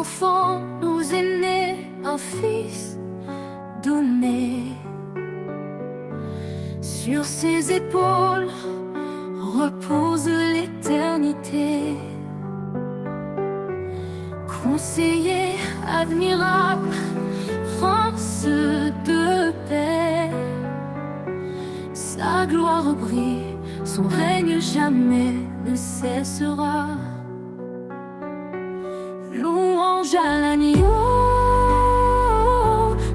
enfant nous est né, un fils donné. Sur ses épaules repose l'éternité. Conseiller admirable, prince de paix, sa gloire brille, son règne jamais ne cessera. Louange à l'agneau,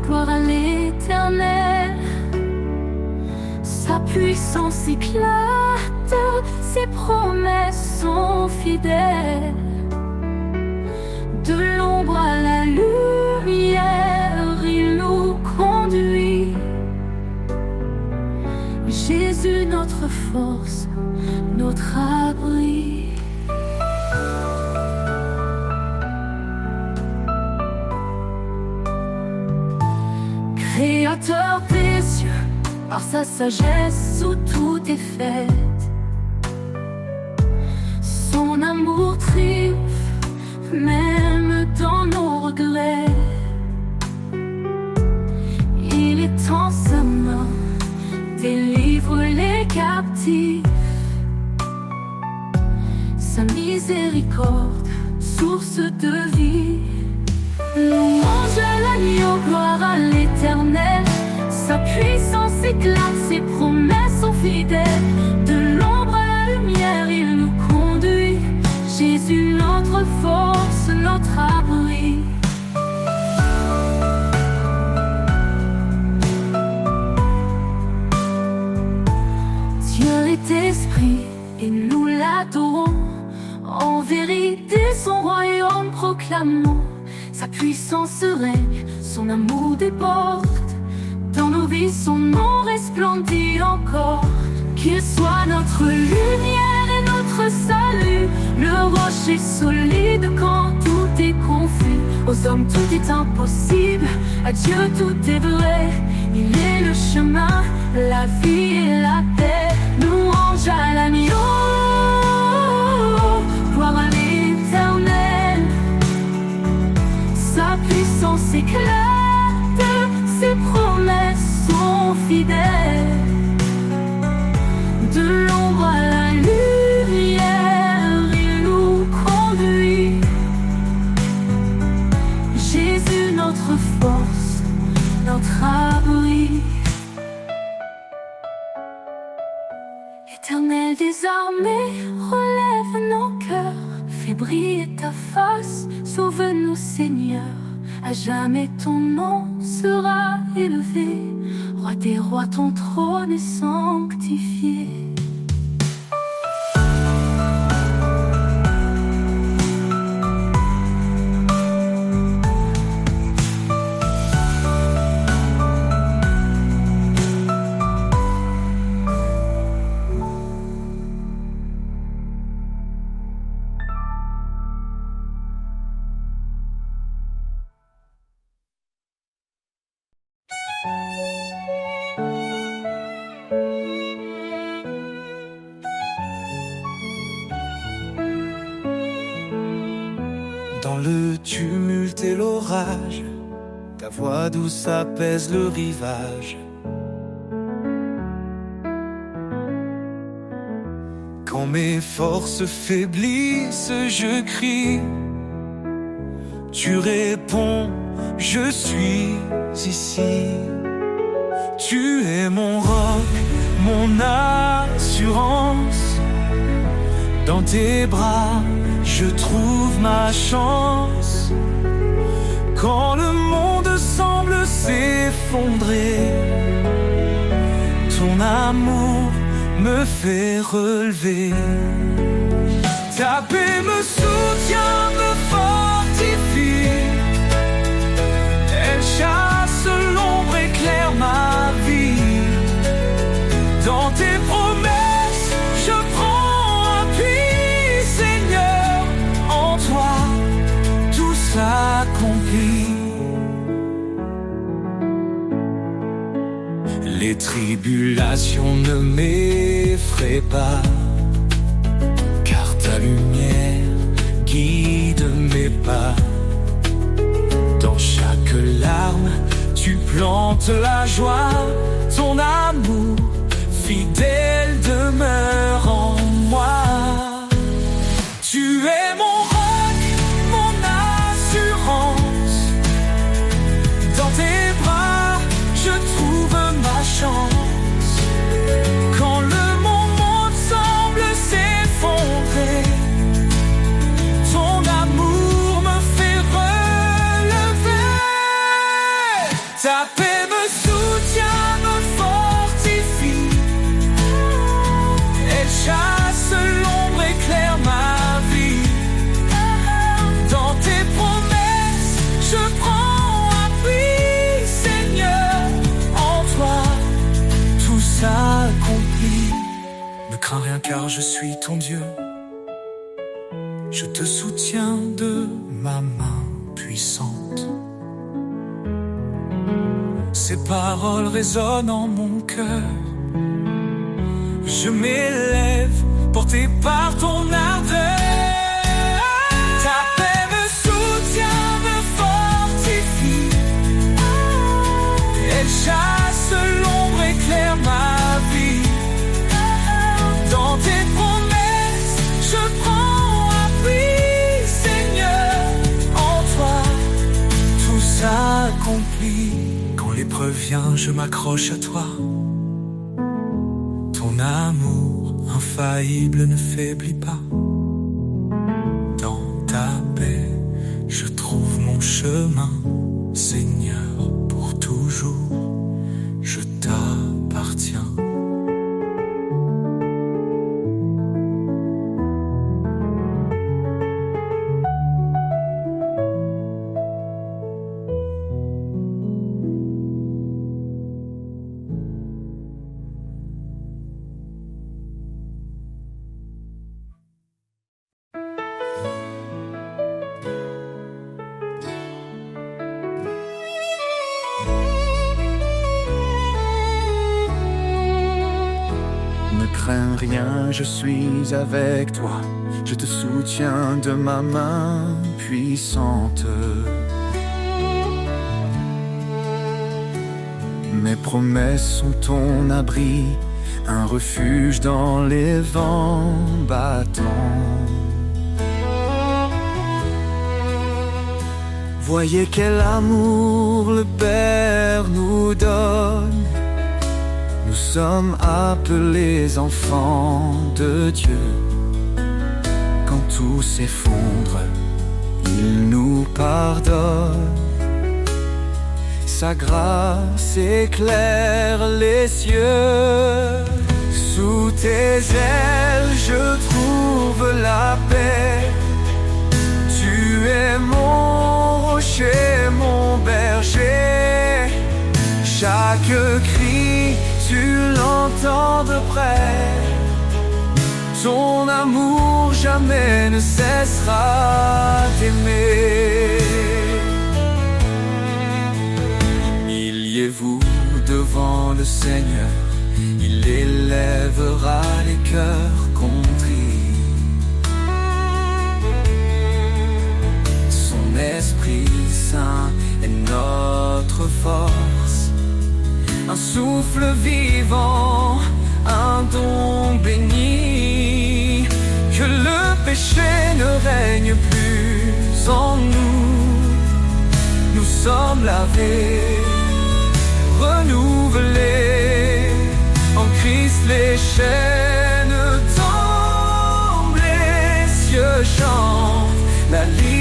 gloire à l'Éternel. Sa puissance éclate, ses promesses sont fidèles. De l'ombre à la lumière, il nous conduit. Jésus, notre force, notre abri. Créateur des cieux, par sa sagesse où tout est fait, son amour triomphe même dans nos regrets. Il étend sa main, délivre les captifs. Sa miséricorde, source de vie. Louange à l'agneau, gloire à l'Éternel. Sa puissance éclate, ses promesses sont fidèles. De l'ombre à la lumière, il nous conduit. Jésus, notre force, notre abri. Dieu est esprit et nous l'adorons. En vérité, son royaume proclamons. Sa puissance règne, son amour déborde. Dans nos vies, son nom resplendit encore. Qu'il soit notre lumière et notre salut, le rocher solide quand tout est confus. Aux hommes tout est impossible, à Dieu tout est vrai. Il est le chemin, la vie et la paix. Louange à l'agneau, gloire à l'Éternel. Sa puissance éclate, ses promesses sont fidèles. De l'ombre à la lumière, il nous conduit. Jésus, notre force, notre abri. Éternel des armées, relève nos cœurs. Fais briller ta face, sauve-nous Seigneur. À jamais ton nom sera élevé. Roi des rois, ton trône est sanctifié. Dans le tumulte et l'orage, ta voix douce apaise le rivage. Quand mes forces faiblissent, je crie. Tu réponds, je suis ici. Tu es mon roc, mon assurance. Dans tes bras, je trouve ma chance. Quand le monde semble s'effondrer, ton amour me fait relever. Ta paix me soutient, me fortifie. Elle chasse l'ombre, éclaire ma vie. Dans tes promesses, je prends appui, Seigneur. En toi, tout s'accomplit. Les tribulations ne m'effraient pas, car ta lumière guide mes pas. Tu plantes la joie, ton amour fidèle demeure en moi. Tu es mon roc, mon assurance. Dans tes bras, je trouve ma chance. Quand le monde semble s'effondrer, ton amour me fait relever. Ta paix me soutient, me fortifie. Elle chasse l'ombre, éclaire ma vie. Dans tes promesses, je prends appui, Seigneur. En toi, tout s'accomplit. Ne crains rien car je suis ton Dieu. Je te soutiens de ma main puissante. Ces paroles résonnent en mon cœur. Je m'élève, porté par ton ardeur. Ta paix me soutient, me fortifie. Elle chasse l'ombre, éclaire ma vie. Dans tes promesses, je prends appui, Seigneur. En toi, tout s'accomplit. Quand l'épreuve vient, je m'accroche à toi. Ton amour infaillible ne faiblit pas. Dans ta paix, je trouve mon chemin. Seigneur, pour toujours, je t'appartiens. Ne crains rien, je suis avec toi. Je te soutiens de ma main puissante. Mes promesses sont ton abri, un refuge dans les vents battants. Voyez quel amour le Père nous donne. Nous sommes appelés enfants de Dieu. Quand tout s'effondre, il nous pardonne. Sa grâce éclaire les cieux. Sous tes ailes, je trouve la paix. Tu es mon rocher, mon berger. Chaque cri, tu l'entends de près. Ton amour jamais ne cessera d'aimer. Milliez-vous devant le Seigneur, il élèvera les cœurs contris. Son Esprit Saint est notre force, un souffle vivant, un don béni. Que le péché ne règne plus en nous. Nous sommes lavés, renouvelés. En Christ les chaînes tombent, les cieux chantent la liberté.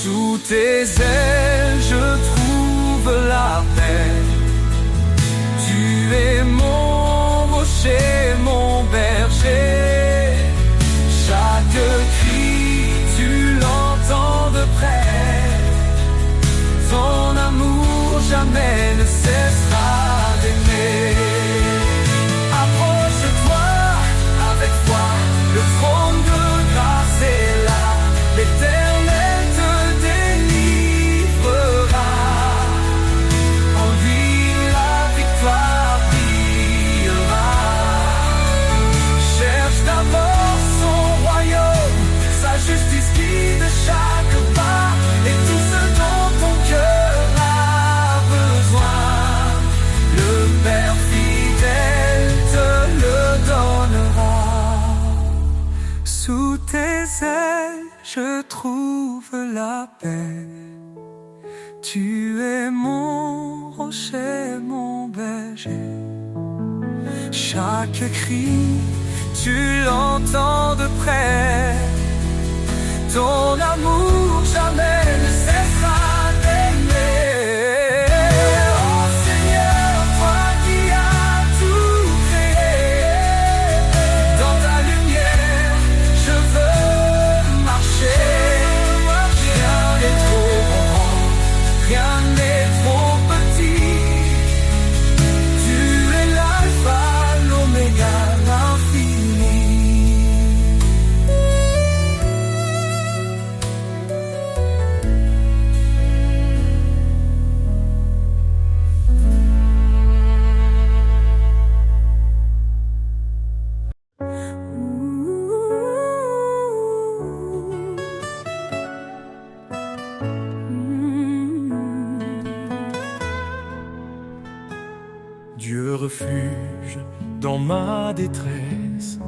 Sous tes ailes, je trouve la paix. Tu es mon rocher, mon berger. Chaque cri, tu l'entends de près. Ton amour jamais ne cessera d'aimer. Approche-toi avec foi, le trône de grâce est là. L'Éternel te délivre. la paix. Tu es mon rocher, mon berger. Chaque cri, tu l'entends de près. Ton amour jamais ne cessera d'aimer. Oh Seigneur, toi qui as tout créé, dans ta lumière je veux marcher. Rien n'est trop grand, rien n'est trop petit. Tu es l'alpha, l'oméga, l'infini. Dieu refuge dans ma détresse,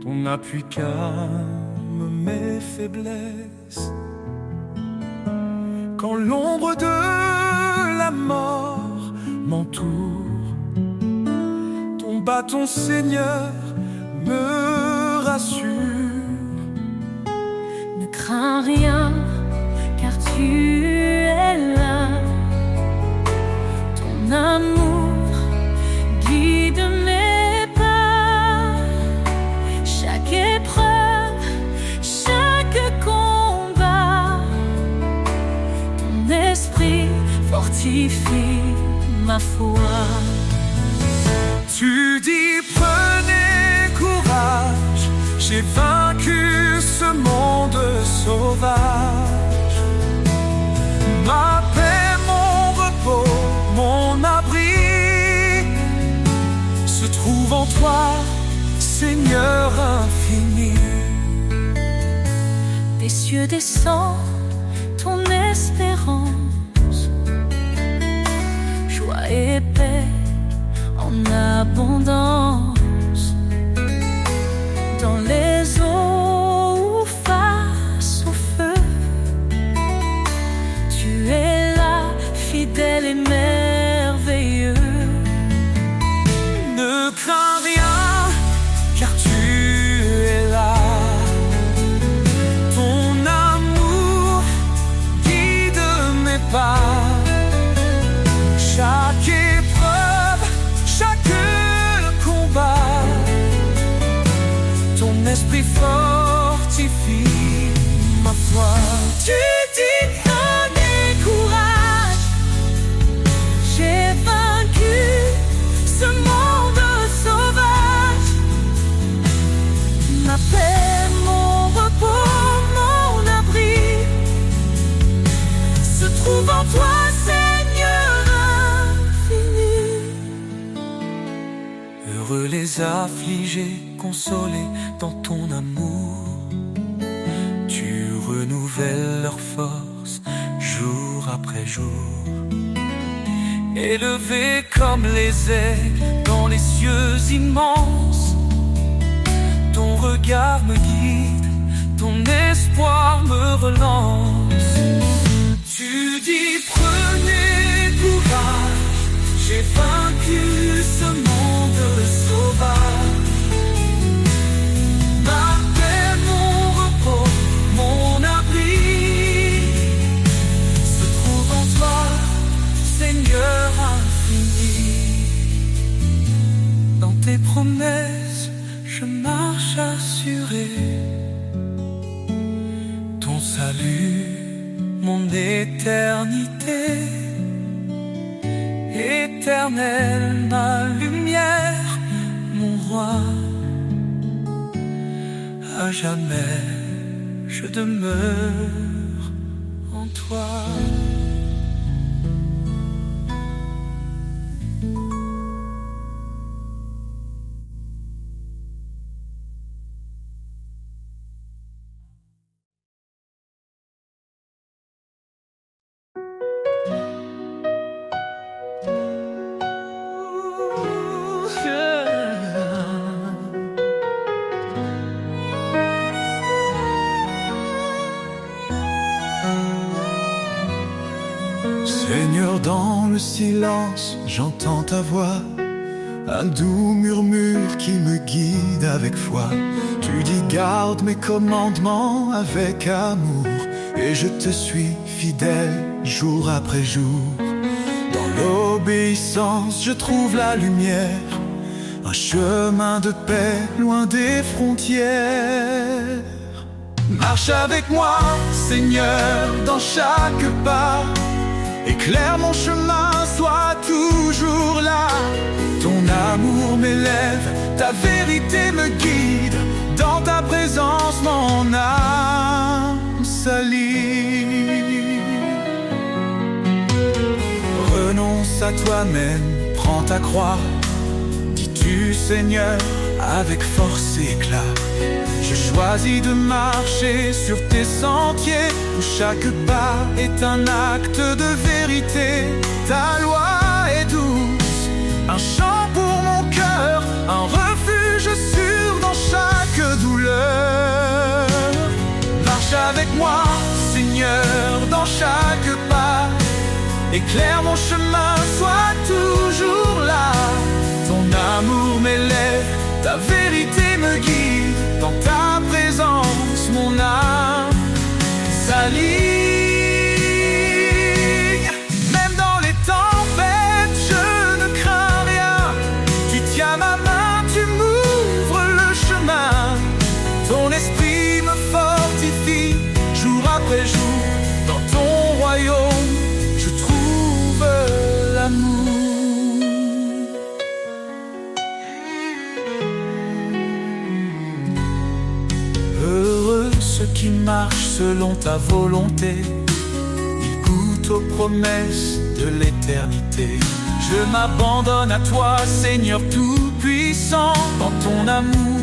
ton appui calme mes faiblesses. Quand l'ombre de la mort m'entoure, ton bâton Seigneur me rassure. Ne crains rien, car tu es là. Ton amour guide mes pas. Chaque épreuve, chaque combat, ton esprit fortifie ma foi. Tu dis prenez courage, j'ai vaincu ce monde sauvage. Ma paix, mon repos, mon abri se trouve en toi, Seigneur infini. Des cieux descend ton espérance, joie et paix en abondance. Dans les eaux ou face au feu, tu es là, fidèle et merveilleux. Ne crains rien, car tu es là. Ton amour guide mes pas. Chaque épreuve, chaque combat, ton esprit fortifie ma foi. Tu dis prenez courage, j'ai vaincu ce monde sauvage. Ma paix, mon repos, mon abri se trouve en toi, Seigneur infini. Heureux les affligés, consolés dans ton amour. Tu renouvelles leur force jour après jour. Élevés comme les aigles dans les cieux immenses, ton regard me guide, ton espoir me relance. Tu dis prenez courage, j'ai vaincu ce monde sauvage. Ma paix, mon repos, mon abri se trouve en toi, Seigneur infini. Dans tes promesses, je marche assuré. Ton salut, mon éternité. Éternel, ma lumière, mon roi. À jamais, je demeure en toi. dans le silence, j'entends ta voix, un doux murmure qui me guide avec foi. Tu dis garde mes commandements avec amour, et je te suis fidèle jour après jour. Dans l'obéissance je trouve la lumière, un chemin de paix loin des frontières. Marche avec moi, Seigneur, dans chaque pas. Éclaire mon chemin, sois toujours là. Ton amour m'élève, ta vérité me guide. Dans ta présence, mon âme s'allie. Renonce à toi-même, prends ta croix. Dis-tu, Seigneur, avec force et éclat. Je choisis de marcher sur tes sentiers, où chaque pas est un acte de vérité. Ta loi est douce, un chant pour mon cœur, un refuge sûr dans chaque douleur. Marche avec moi, Seigneur, dans chaque pas. Éclaire mon chemin, sois toujours là. Ton amour m'élève, ta vérité me guide. Dans ta présence, mon âme s'aligne. Même dans les tempêtes, je ne crains rien. Tu tiens ma main, tu m'ouvres le chemin. Ton esprit me fortifie jour après jour. Dans ton royaume, je trouve l'amour. Heureux ceux qui marchent selon ta volonté, ils goûtent aux promesses de l'éternité. Je m'abandonne à toi, Seigneur tout-puissant. Dans ton amour,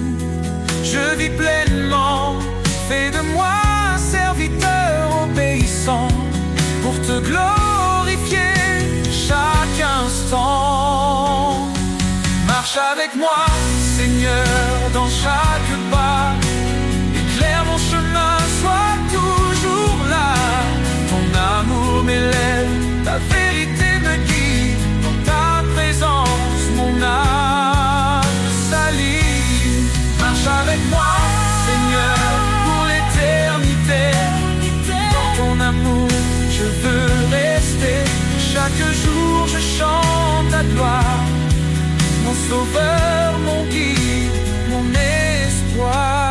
je vis pleinement. Fais de moi un serviteur obéissant, pour te glorifier chaque instant. Marche avec moi, Seigneur, dans chaque pas. Éclaire mon chemin, sois toujours là. Ton amour m'élève, ta vérité me guide. Dans ta présence, mon âme s'allie. Marche avec moi, Seigneur, pour l'éternité. Dans ton amour, je veux rester. Chaque jour, je chante ta gloire. Mon sauveur, mon guide, mon espoir.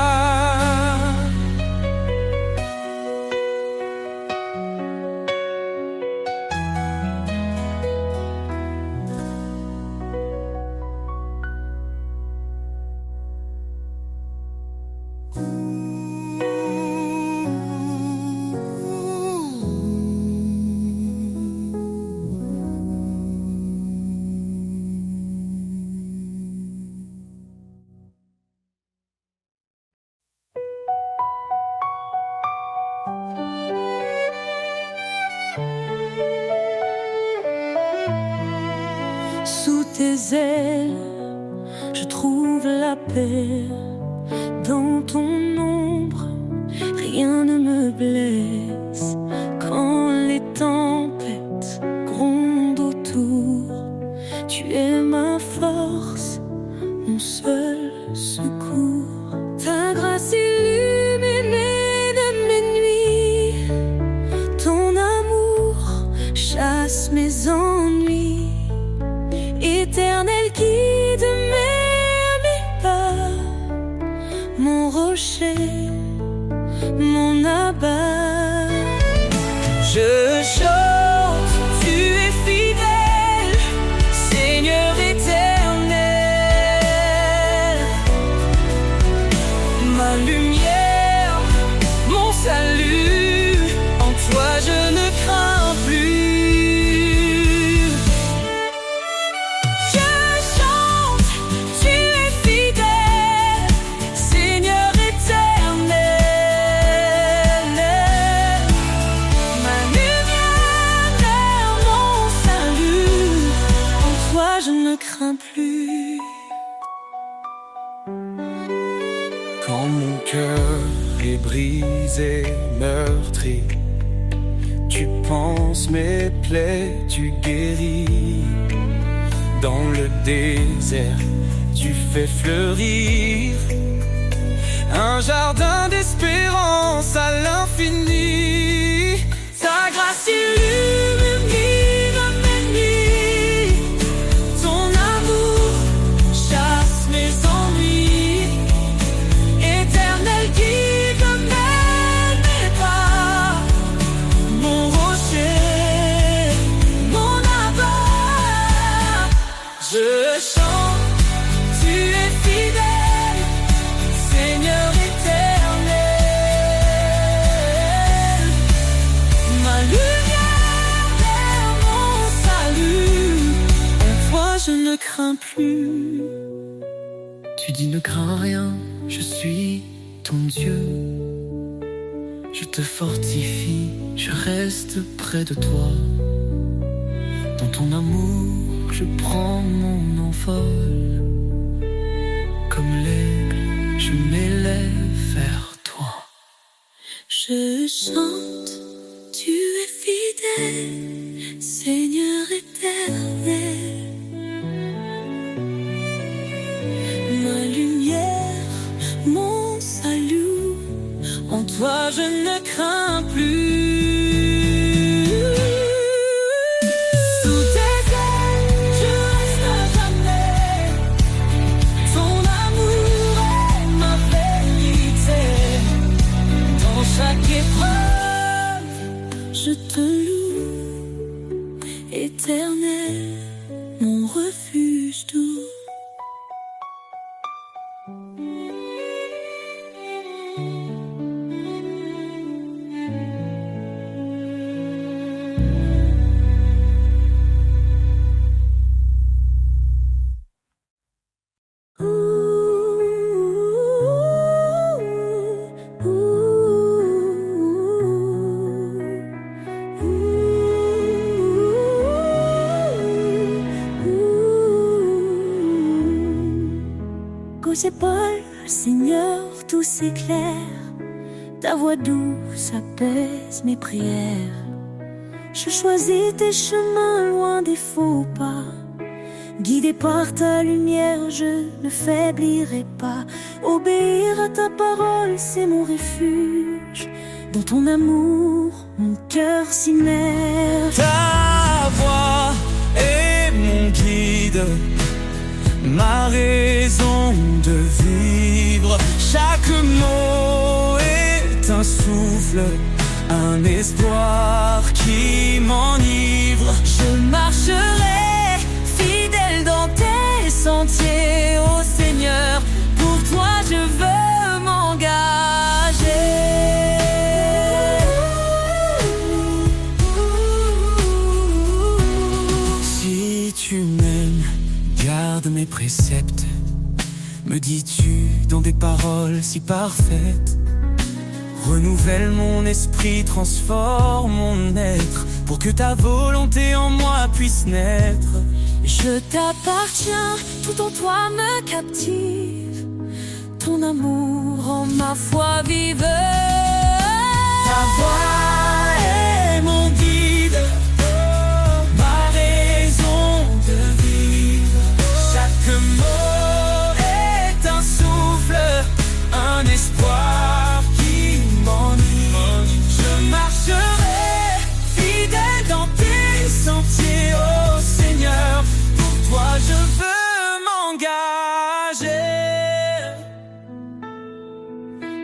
Sous tes ailes, je trouve la paix. Dans ton ombre, rien ne me blesse. Quand les tempêtes grondent autour, tu es ma force, mon seul secours. Ta grâce illumine mes nuits. Ton amour chasse mes ennuis. Éternel guide mes pas, mon rocher, mon abat. Je chante, tu es fidèle, Seigneur éternel. Ma lumière, mon salut, en toi je ne crains plus. Quand mon cœur est brisé, meurtri, Tu penses mes plaies, tu guéris. Dans le désert, tu fais fleurir un jardin d'espérance à l'infini. Ta grâce illumine mes nuits. Ton amour chasse mes ennuis. Éternel guide mes pas. Mon rocher, mon abat. Je chante, tu es fidèle, Seigneur éternel. Ma lumière, mon salut. En toi je ne crains plus. Tu dis ne crains rien, je suis ton Dieu. Je te fortifie, je reste près de toi. Dans ton amour, je prends mon envol. Comme l'aigle, je m'élève vers toi. Je chante, tu es fidèle, Seigneur éternel. Ma lumière, mon salut, en toi je ne crains plus. Sous tes ailes, je reste à jamais. Ton amour est ma vérité. Dans chaque épreuve, je te loue, éternel, mon refuge doux. Ses épaules, Seigneur, tout s'éclaire. Ta voix douce apaise mes prières. Je choisis tes chemins loin des faux pas. Guidé par ta lumière, je ne faiblirai pas. Obéir à ta parole, c'est mon refuge. Dans ton amour, mon cœur s'immerge. Ta voix est mon guide, ma raison de vivre. Chaque mot est un souffle, un espoir qui m'enivre. Je marcherai fidèle dans tes sentiers, ô Seigneur. Pour toi je veux m'engager. Si tu m'aimes, garde mes préceptes, me dis-tu dans des paroles si parfaites. Renouvelle mon esprit, transforme mon être, pour que ta volonté en moi puisse naître. Je t'appartiens, tout en toi me captive. Ton amour rend ma foi vive. Ta voix est mon guide, ma raison de vivre. Chaque mot est un souffle, un espoir qui m'enivre. Je marcherai fidèle dans tes sentiers, ô Seigneur. Pour toi je veux m'engager.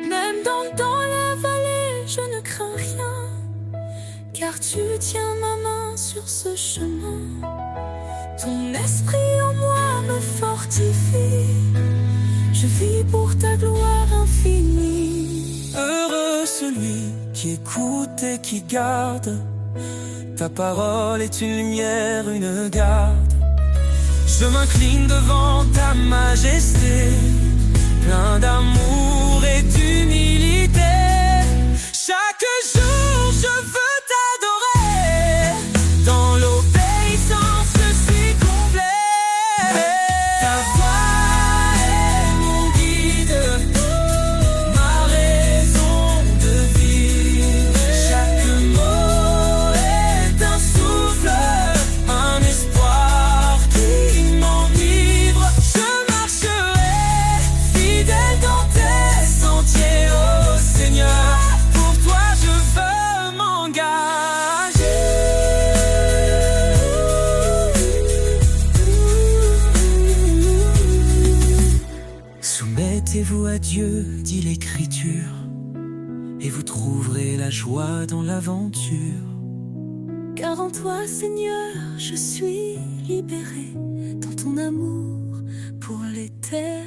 Même dans la vallée, je ne crains rien, car tu tiens ma main sur ce chemin. Ton esprit en moi me fortifie. Je vis pour ta gloire infinie. Heureux celui qui écoute et qui garde. Ta parole est une lumière, une garde. Je m'incline devant ta majesté, plein d'amour et d'humilité. Chaque jour je veux t'adorer. Dans l'obéissance je suis complet. Ta voix est mon guide, ma raison de vivre. Chaque mot à Dieu, dit l'Écriture, et vous trouverez la joie dans l'aventure. Car en toi, Seigneur, je suis libéré dans ton amour pour l'éternité.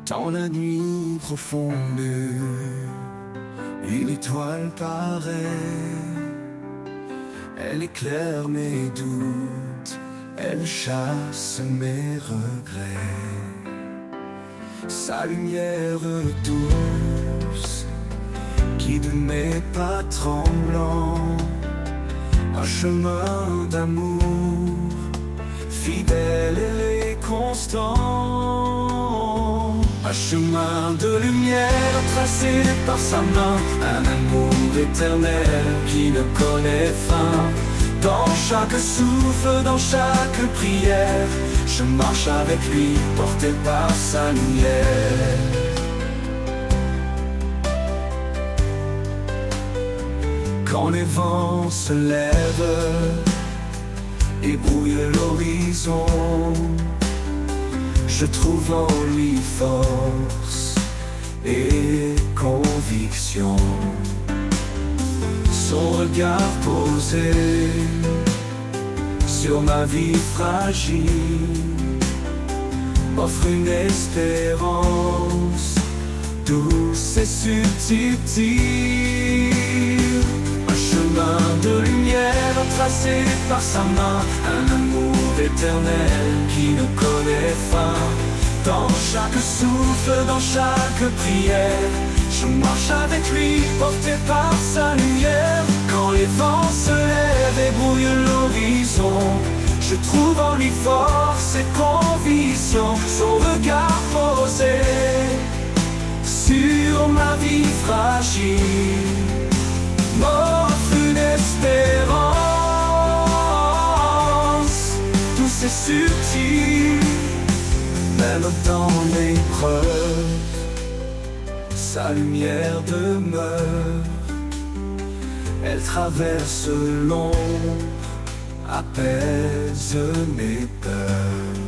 Dans la nuit profonde, une étoile paraît. Elle éclaire mes doutes, elle chasse mes regrets. Sa lumière douce guide mes pas tremblants. Un chemin d'amour fidèle et constant. Un chemin de lumière tracé par sa main, un amour éternel qui ne connaît fin. Dans chaque souffle, dans chaque prière, je marche avec lui, porté par sa lumière. Quand les vents se lèvent et brouillent l'horizon, je trouve en lui force et conviction. Son regard posé sur ma vie fragile m'offre une espérance douce et subtile. Un chemin de lumière tracé par sa main, un amour éternel qui ne connaît fin. Dans chaque souffle, dans chaque prière, je marche avec lui, porté par sa lumière. Quand les vents se lèvent et brouillent l'horizon, je trouve en lui force et conviction. Son regard posé sur ma vie fragile m'offre une espérance douce et subtile. Même dans l'épreuve, sa lumière demeure. Elle traverse l'ombre, apaise mes peurs.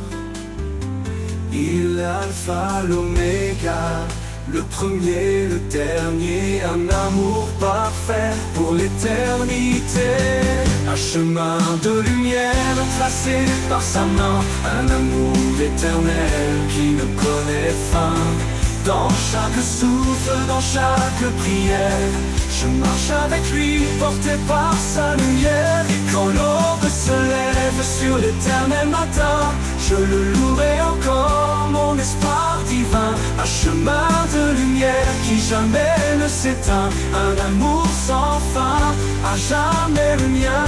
Il est l'alpha, l'oméga, le premier, le dernier, un amour parfait pour l'éternité. Un chemin de lumière tracé par sa main, un amour éternel qui ne connaît fin. Dans chaque souffle, dans chaque prière, je marche avec lui, porté par sa lumière. Et quand l'aube se lève sur l'éternel matin, je le louerai encore, mon espoir divin. Un chemin de lumière qui jamais ne s'éteint, un amour sans fin, à jamais le mien.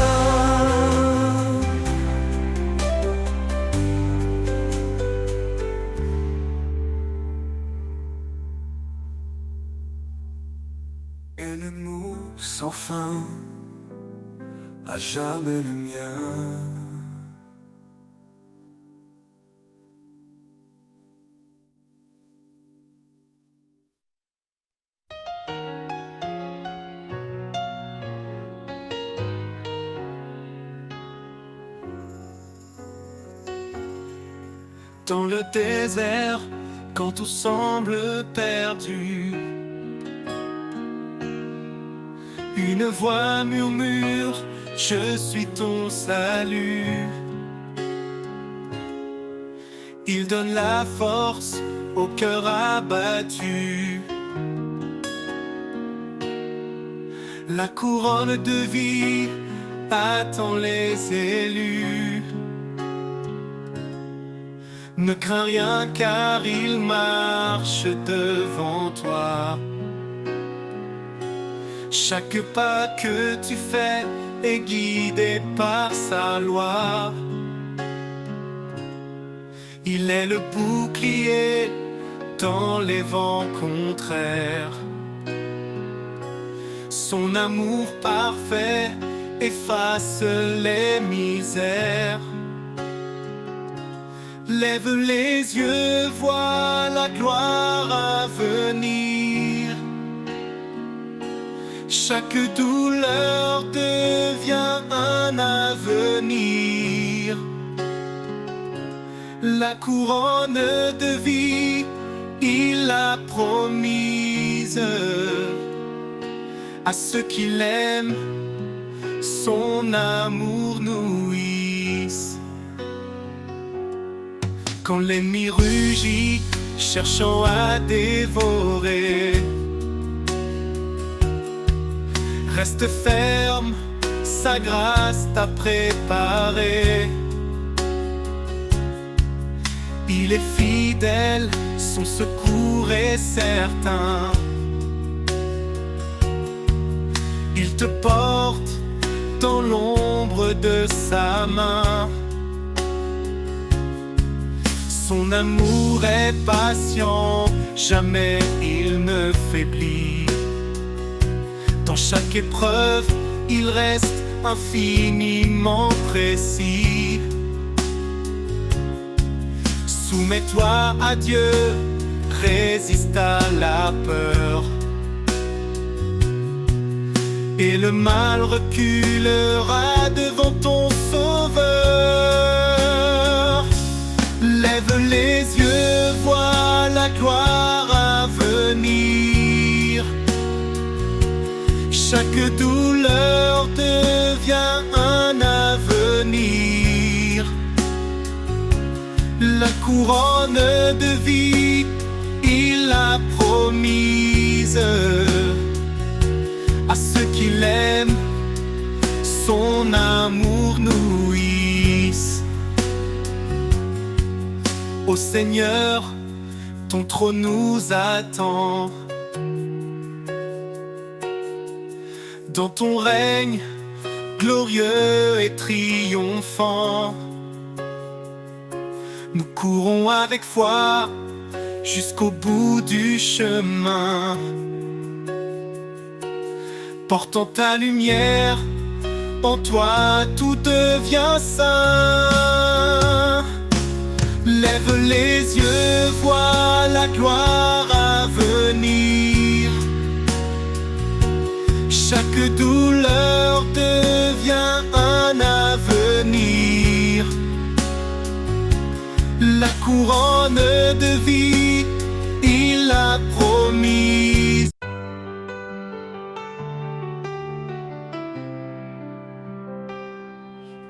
Un amour sans fin, à jamais le mien. Dans le désert, quand tout semble perdu, une voix murmure, je suis ton salut. Il donne la force au cœur abattu. La couronne de vie attend les élus. Ne crains rien car il marche devant toi. Chaque pas que tu fais est guidé par sa loi. Il est le bouclier dans les vents contraires. Son amour parfait efface les misères. Lève les yeux, vois la gloire à venir. Chaque douleur devient un avenir. La couronne de vie, il l'a promise à ceux qui l'aiment. Son amour nourrisse. Quand l'ennemi rugit, cherchant à dévorer, reste ferme, sa grâce t'a préparé. Il est fidèle, son secours est certain. Il te porte dans l'ombre de sa main. Son amour est patient, jamais il ne faiblit. Dans chaque épreuve, il reste infiniment précis. Soumets-toi à Dieu, résiste à la peur, et le mal reculera devant ton Sauveur. Lève les yeux, vois la gloire à venir. Chaque douleur devient un avenir. La couronne de vie, il l'a promise à ceux qui l'aiment. Son amour nourrisse. Ô Seigneur, ton trône nous attend. Dans ton règne glorieux et triomphant, nous courons avec foi jusqu'au bout du chemin, portant ta lumière. En toi tout devient saint. Lève les yeux, vois la gloire à venir. Chaque douleur devient un avenir. La couronne de vie, il l'a promise.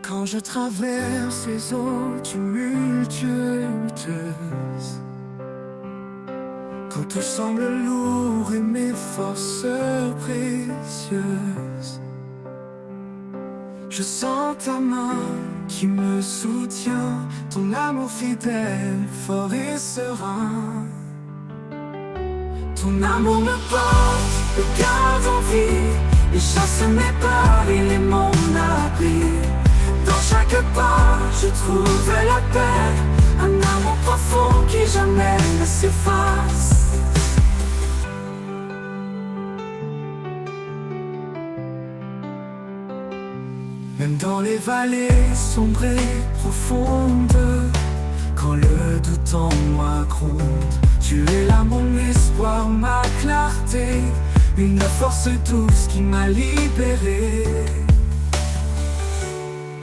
Quand je traverse les eaux tumultueuses, quand tout semble lourd et mes forces précieuses, je sens ta main qui me soutient, ton amour fidèle, fort et serein. Ton amour me porte, me garde en vie, et chasse mes peurs, il est mon abri. Dans chaque pas, je trouve la paix, un amour profond qui jamais ne s'efface. Même dans les vallées sombres et profondes, quand le doute en moi gronde, tu es là mon espoir, ma clarté, une force douce qui m'a libéré.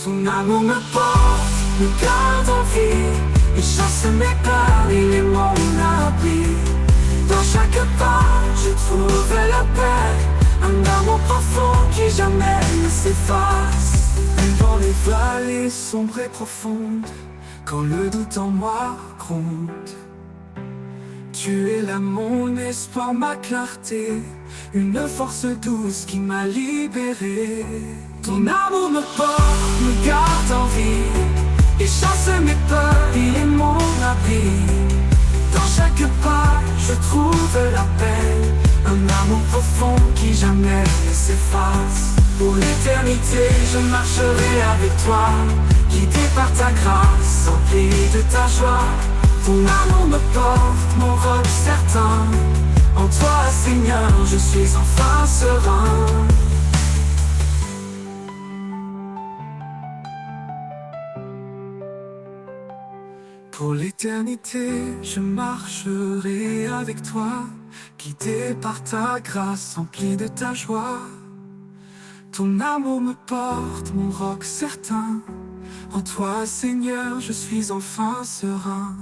Ton amour me porte, me garde en vie, et chasse mes peurs, il est mon abri. Dans chaque pas, je trouve la paix, un amour profond qui jamais ne s'efface. Même dans les vallées sombres et profondes, quand le doute en moi gronde, tu es là mon espoir, ma clarté, une force douce qui m'a libéré. Ton amour me porte, me garde en vie, et chasse mes peurs, il est mon abri. Dans chaque pas, je trouve la paix, un amour profond qui jamais ne s'efface. Pour l'éternité, je marcherai avec toi, guidé par ta grâce, empli de ta joie. Ton amour me porte, mon roc certain. En toi, Seigneur, je suis enfin serein. Pour l'éternité, je marcherai avec toi, guidé par ta grâce, empli de ta joie. Ton amour me porte, mon roc certain. En toi, Seigneur, je suis enfin serein.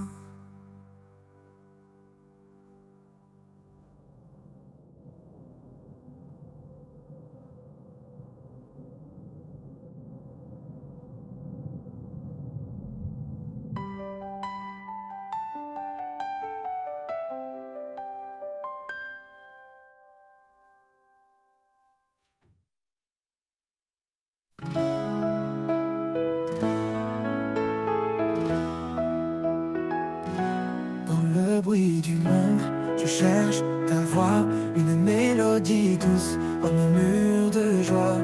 Dans le bruit du monde, je cherche ta voix, une mélodie douce, un murmure de joie.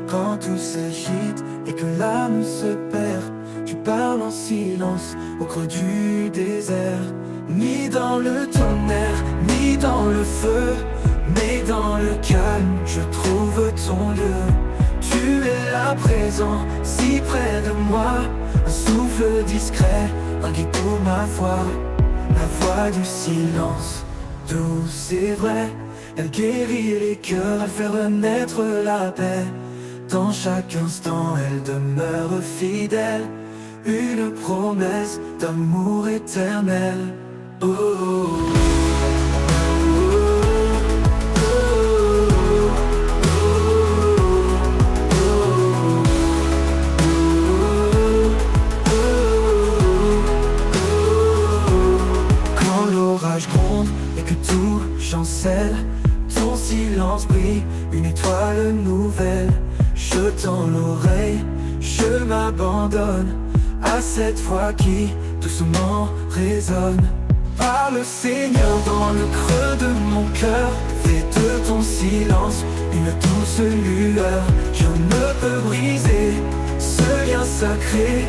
Quand tout s'agite et que l'âme se perd, tu parles en silence au creux du désert. Ni dans le tonnerre, ni dans le feu, mais dans le calme, je trouve ton lieu. Tu es là présent, si près de moi, un souffle discret, un guide pour ma foi. La voix du silence, douce et vraie, elle guérit les cœurs, elle fait renaître la paix. Dans chaque instant, elle demeure fidèle, une promesse d'amour éternel. Oh, oh, oh. Gronde et que tout chancelle, ton silence brille, une étoile nouvelle. Je tends l'oreille, je m'abandonne à cette voix qui doucement résonne. Parle Seigneur dans le creux de mon cœur, fais de ton silence une douce lueur. Je ne peux briser ce lien sacré,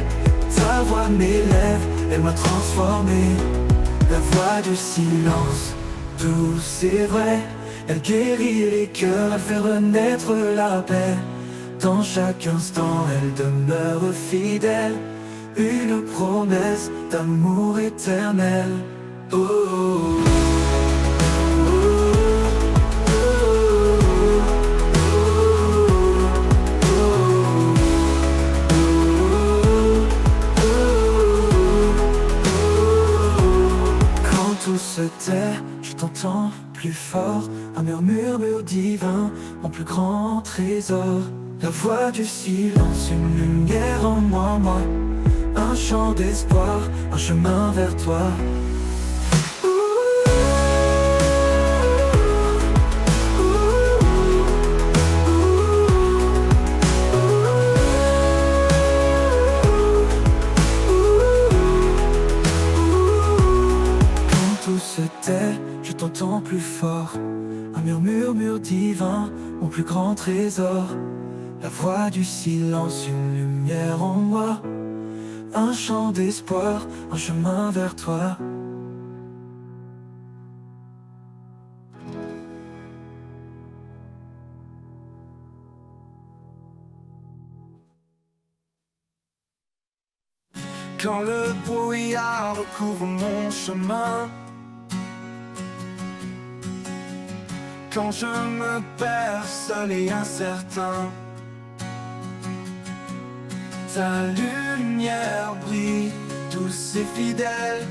ta voix m'élève, elle m'a transformé. La voix du silence, douce et vraie, elle guérit les cœurs, elle fait renaître la paix. Dans chaque instant, elle demeure fidèle, une promesse d'amour éternel. Oh, oh, oh. Tout se tait, je t'entends plus fort, un murmure divin, mon plus grand trésor. La voix du silence, une lumière en moi, un chant d'espoir, un chemin vers toi. Je t'entends plus fort, un murmure divin, mon plus grand trésor. La voix du silence, une lumière en moi, un chant d'espoir, un chemin vers toi. Quand le brouillard recouvre mon chemin, quand je me perds seul et incertain, ta lumière brille, douce et fidèle,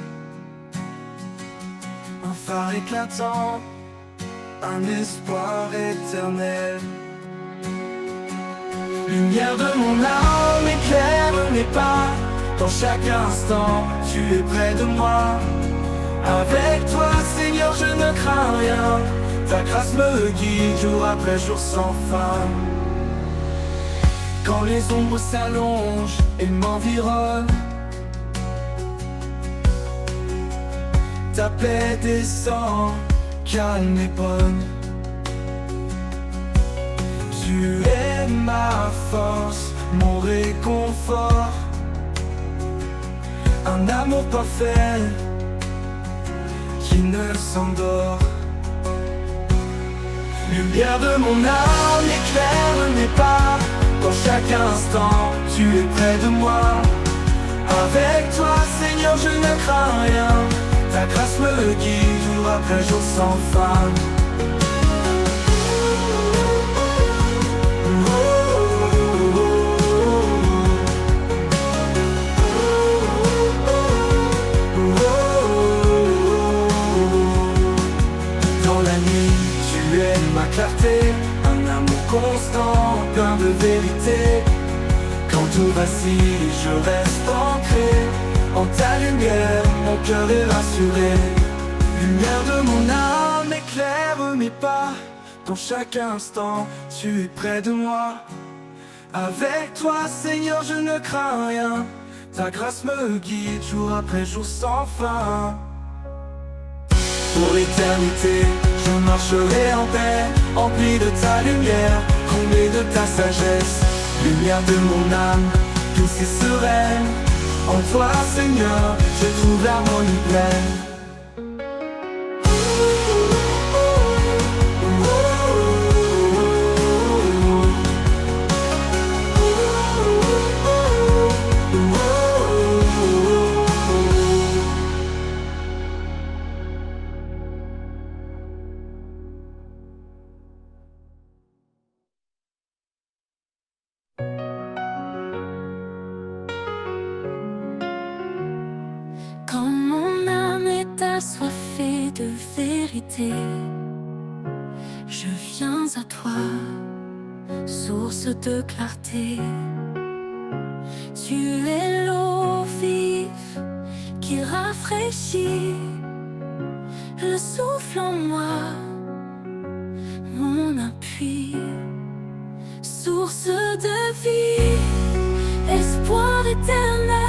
un phare éclatant, un espoir éternel. Lumière de mon âme, éclaire mes pas, dans chaque instant, tu es près de moi. Avec toi, Seigneur, je ne crains rien, ta grâce me guide jour après jour sans fin. Quand les ombres s'allongent et m'environnent, ta paix descend, calme et bonne. Tu es ma force, mon réconfort. Un amour parfait qui ne s'endort. Lumière de mon âme, éclaire mes pas. Dans chaque instant, tu es près de moi. Avec toi, Seigneur, je ne crains rien. Ta grâce me guide jour après jour sans fin. Dans la nuit, tu es ma clarté, un amour constant, plein de vérité. Quand tout vacille, je reste ancré en ta lumière, mon cœur est rassuré. Lumière de mon âme, éclaire mes pas. Dans chaque instant, tu es près de moi. Avec toi, Seigneur, je ne crains rien. Ta grâce me guide jour après jour sans fin. Pour l'éternité, je marcherai en paix, empli de ta lumière, comblé de ta sagesse. Lumière de mon âme, douce et sereine. En toi, Seigneur, je trouve l'harmonie pleine. Quand mon âme est assoiffée de vérité, je viens à toi, source de clarté. Tu es l'eau vive qui rafraîchit, le souffle en moi, mon appui, source de vie, espoir éternel.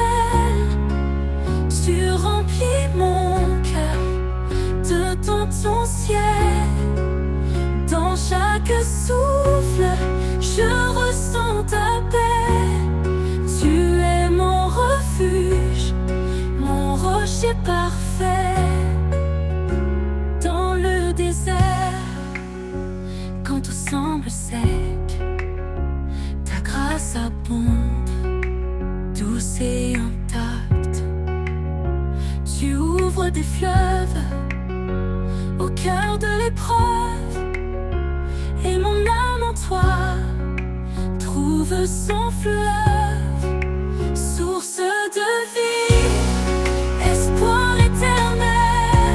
Tu remplis mon cœur de ton ciel. Dans chaque souffle, je ressens ta paix. Tu es mon refuge, mon rocher parfait. Dans le désert, quand tout semble sec, ta grâce abonde, douce et intacte. Tu ouvres des fleuves au cœur de l'épreuve, et mon âme en toi trouve son fleuve, source de vie, espoir éternel.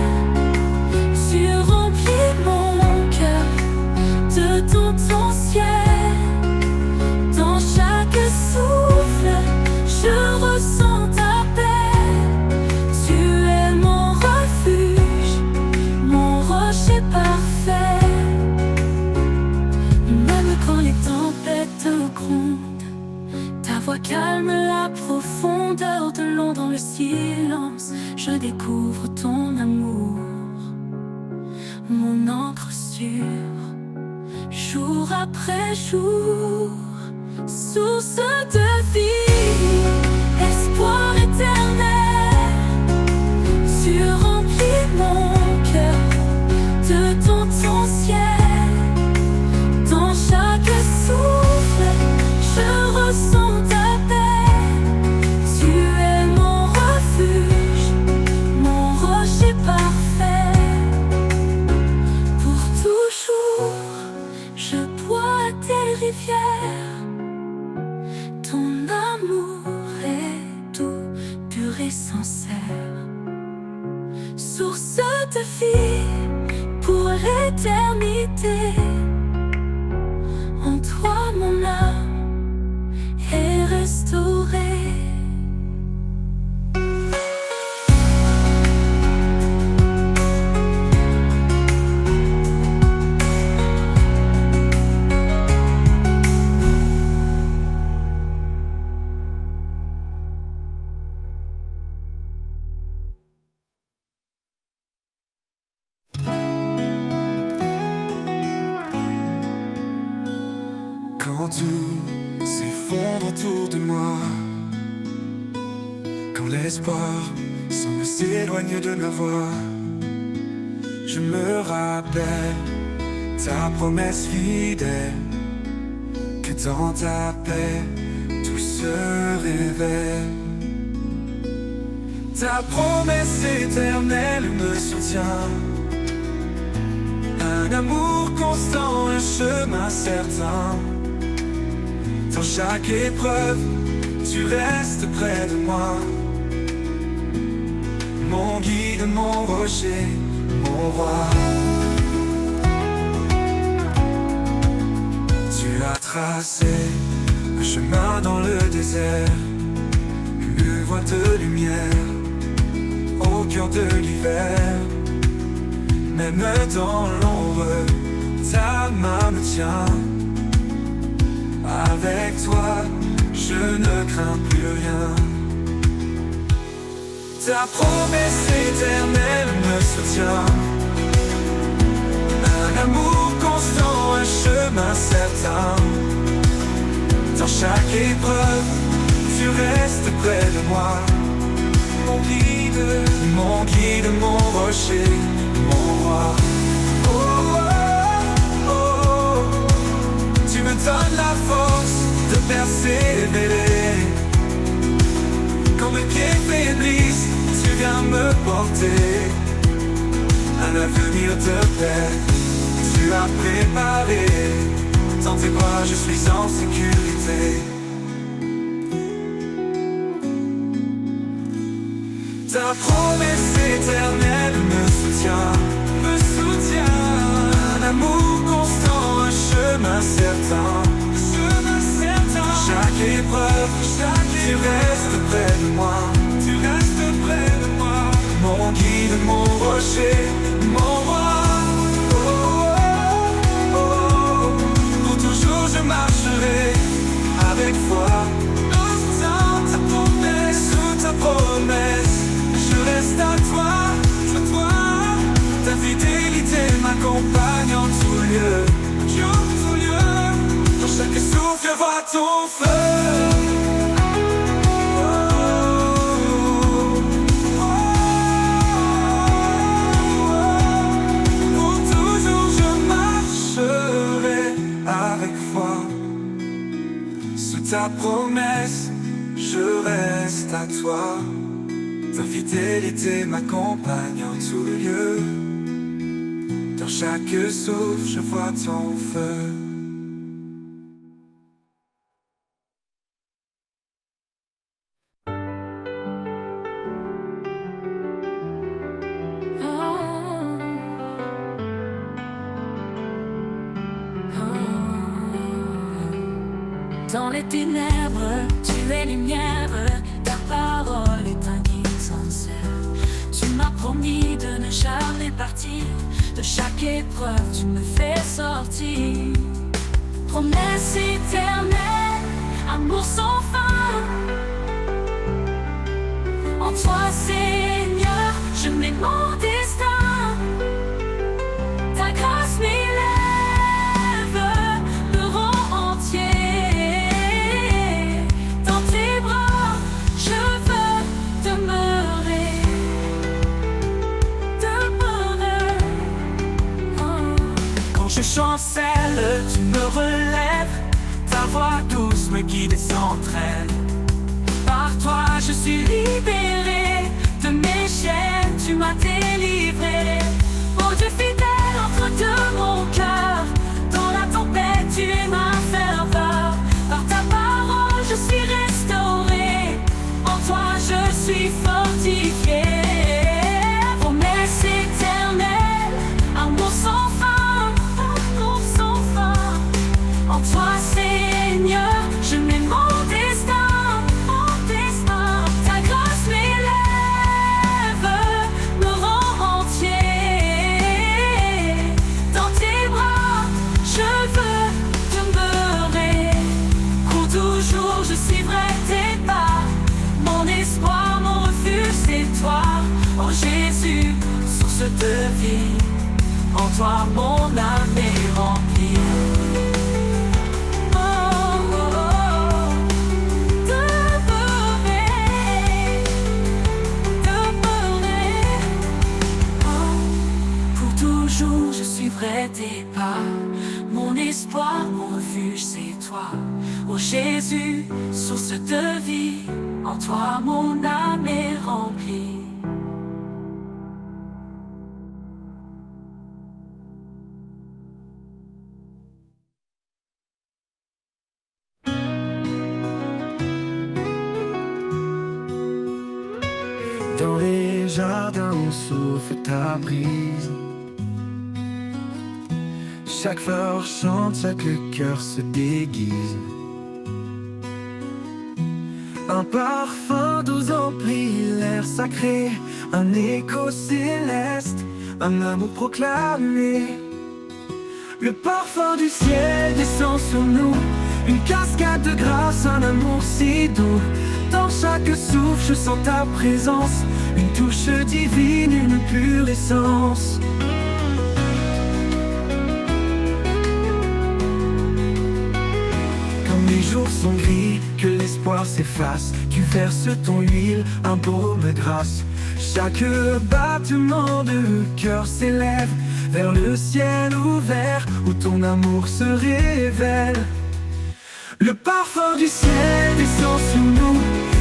Tu remplis mon cœur de ton ciel. Dans chaque souffle, je ressens ta paix. Parfait. Même quand les tempêtes grondent, ta voix calme la profondeur de l'ombre. Dans le silence, je découvre ton amour, mon encre sûre, jour après jour, source de vie, espoir éternel. Tu remplis mon cœur de ton ciel. Dans chaque souffle, je ressens ta paix. Tu es mon refuge, mon rocher parfait. Pour toujours, je bois à tes rivières. Ton amour est doux, pur et sincère, source de vie pour l'éternité. En toi mon âme est restaurée. Quand tout s'effondre autour de moi. Quand l'espoir semble s'éloigner de ma voix, je me rappelle ta promesse fidèle, que dans ta paix tout se révèle. Ta promesse éternelle me soutient, un amour constant, un chemin certain. Dans chaque épreuve, tu restes près de moi, mon guide, mon rocher, mon roi. Tu as tracé un chemin dans le désert, une voie de lumière au cœur de l'hiver. Même dans l'ombre, ta main me tient. Avec toi, je ne crains plus rien. Ta promesse éternelle me soutient, un amour constant, un chemin certain. Dans chaque épreuve, tu restes près de moi, mon guide, mon rocher, mon roi. Oh, oh, oh. Tu me donnes la force de persévérer. Quand mes pieds faiblissent, tu viens me porter. Un avenir de paix, tu as préparé. Dans tes bras, je suis en sécurité. Ta promesse éternelle me soutient, un amour constant, un chemin certain. Chaque épreuve, tu restes près de moi, mon guide, mon rocher, mon roi. Oh, oh, oh. Pour toujours je marcherai avec foi, sous ta promesse. Je reste à toi, ta fidélité m'accompagne en tout lieu. Dans chaque souffle, je vois ton feu. Pour toujours, je marcherai avec foi. Sous ta promesse, je reste à toi. Ta fidélité m'accompagne en tout lieu. Dans chaque souffle, je vois ton feu. Dans les ténèbres, tu es lumière, ta parole est un guide sincère. Tu m'as promis de ne jamais partir, de chaque épreuve tu me fais sortir. Promesse éternelle, amour sans fin. En toi Seigneur, je mets mon destin. Ta grâce m'élève, me rend entier. Je chancelle, tu me relèves. Ta voix douce me guide et s'entraîne. Par toi je suis libéré de mes chaînes, tu m'as délivré. Oh Dieu fidèle, entre de mon cœur. Dans la tempête tu es ma ferveur. Par ta parole je suis restauré. En toi je suis fortifié. Promesse éternelle, amour sans fin. En toi Seigneur, je mets mon destin, ta grâce m'élève, me rend entier. Dans tes bras, je veux demeurer. Pour toujours, je suivrai tes pas. Mon espoir, mon refuge, c'est toi. Oh Jésus, source de vie. En toi, mon âme est remplie. Ô Jésus, source de vie, en toi mon âme est remplie. Dans les jardins où souffle ta brise, chaque fleur chante, chaque cœur se déguise. Un parfum doux emplit l'air sacré, un écho céleste, un amour proclamé. Le parfum du ciel descend sur nous, une cascade de grâce, un amour si doux. Dans chaque souffle, je sens ta présence, une touche divine, une pure essence. Quand les jours sont gris, que l'espoir s'efface, tu verses ton huile, un baume de grâce. Chaque battement de cœur s'élève vers le ciel ouvert, où ton amour se révèle. Le parfum du ciel descend sur nous,